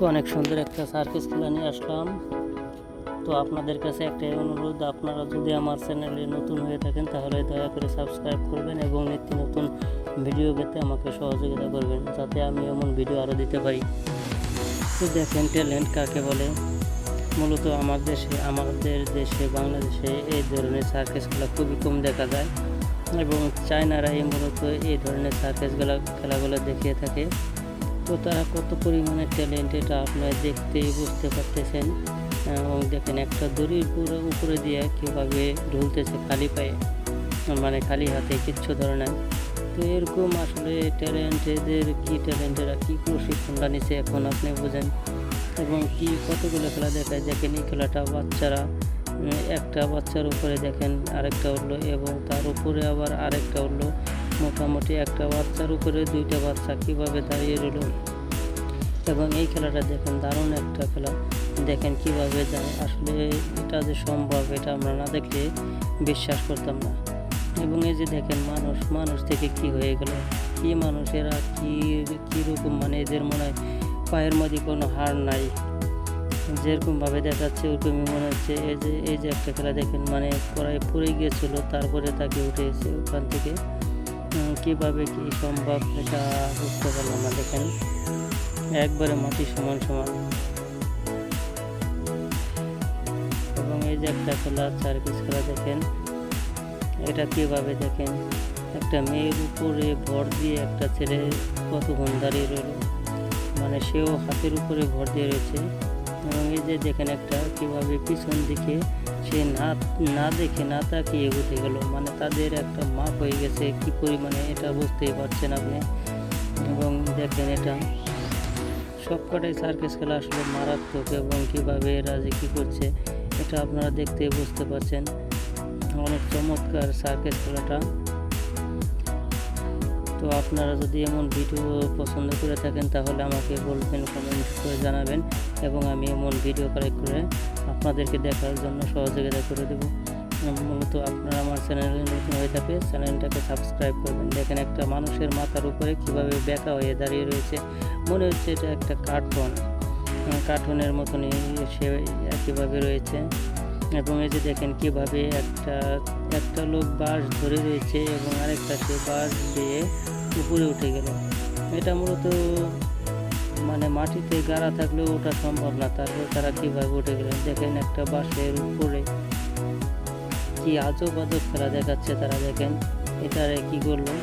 তো অনেক সুন্দর একটা সার্কাস খেলা নিয়ে আসলাম। তো আপনাদের কাছে একটাই অনুরোধ, আপনারা যদি আমার চ্যানেলে নতুন হয়ে থাকেন তাহলে দয়া করে সাবস্ক্রাইব করবেন এবং নিত্য নতুন ভিডিও পেতে আমাকে সহযোগিতা করবেন, যাতে আমি এমন ভিডিও আরও দিতে পারি। তো দেখেন, ট্যালেন্ট কাকে বলে। মূলত আমাদের দেশে বাংলাদেশে এই ধরনের সার্কাস খেলা খুবই কম দেখা যায় এবং চায়নারাই মূলত এই ধরনের খেলাগুলো দেখিয়ে থাকে। তো তারা কত পরিমাণে ট্যালেন্ট এটা আপনারা দেখতেই বুঝতে পারতেছেন। এবং দেখেন, একটা দড়ির উপরে দিয়ে কীভাবে ঢুলতেছে খালি পায়ে, মানে খালি হাতে, কিচ্ছু ধরে নাই। তো এরকম আসলে এদের কী ট্যালেন্টেরা কী প্রশিক্ষণটা নিচ্ছে এখন আপনি বোঝেন। এবং কতগুলো খেলা দেখায়। দেখেন, এই খেলাটা বাচ্চারা, একটা বাচ্চার উপরে দেখেন আরেকটা উঠলো এবং তার উপরে আবার আরেকটা উঠলো। মোটামুটি একটা বাচ্চার উপরে দুইটা বাচ্চা কীভাবে দাঁড়িয়ে রইল। এবং এই খেলাটা দেখেন, দারুণ একটা খেলা। দেখেন কীভাবে যায়। আসলে এটা যে সম্ভব, এটা আমরা না দেখলে বিশ্বাস করতাম না। এবং এই যে দেখেন, মানুষ থেকে কি হয়ে গেল, কি মানুষেরা কীরকম, মানে এদের মনে হয় পায়ের মধ্যে কোনো হাড় নাই, যেরকমভাবে দেখাচ্ছে ওরকমই মনে হচ্ছে। এই যে একটা খেলা দেখেন, মানে পড়ে গিয়েছিল, তারপরে তাকে উঠেছে ওখান থেকে। কীভাবে কি সম্ভব এটা বুঝতে পারলাম না। দেখেন, একবারে মাটি সমান। এবং এই যে একটা খেলা, সার্কাস খেলা দেখেন, এটা কীভাবে দেখেন, একটা মেয়ের উপরে ভর দিয়ে একটা ছেলে কতক্ষণ দাঁড়িয়ে রইল, মানে সেও হাতের উপরে ভর দিয়ে রয়েছে। এবং এই যে দেখেন, একটা কীভাবে পিছন দিকে সে না দেখে না তাকিয়ে উঠে গেল, মানে তাদের একটা মাপ হয়ে গেছে কি পরিমাণে, এটা বুঝতেই পারছেন আপনি। এবং দেখেন, এটা সবকটাই সার্কাস খেলা আসলে মারাত্মক। এবং কীভাবে এরা যে কী করছে এটা আপনারা দেখতে বুঝতে পারছেন। অনেক চমৎকার সার্কাস খেলাটা। তো আপনারা যদি এমন ভিডিও পছন্দ করে থাকেন তাহলে আমাকে বলবেন, কমেন্টস করে জানাবেন এবং আমি এমন ভিডিও কালেক্ট করে আপনাদেরকে দেখার জন্য সহযোগিতা করে দেবো। মূলত আপনারা আমার চ্যানেলে নতুন হয়ে থাকে চ্যানেলটাকে সাবস্ক্রাইব করবেন। দেখেন, একটা মানুষের মাথার উপরে কীভাবে বেঁকা হয়ে দাঁড়িয়ে রয়েছে, মনে হচ্ছে এটা একটা কার্টুনের মতনই সে একইভাবে রয়েছে। এবং এই যে দেখেন, কীভাবে একটা লোক বাঁশ ধরে রয়েছে এবং আরেকটা সে বাঁশ দিয়ে উপরে উঠে গেল। এটা মূলত মানে মাটিতে গাড়া থাকলেও ওটা সম্ভব না, তারপর তারা কীভাবে উঠে গেলেন। দেখেন, একটা বাঁশের উপরে কি আজব খেলা দেখাচ্ছে তারা। দেখেন এটারে কি করলো।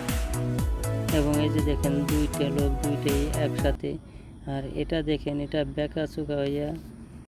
এবং এই যে দেখেন, দুইটা লোক দুইটাই একসাথে। আর এটা দেখেন, এটা বেঁকা চোখা হইয়া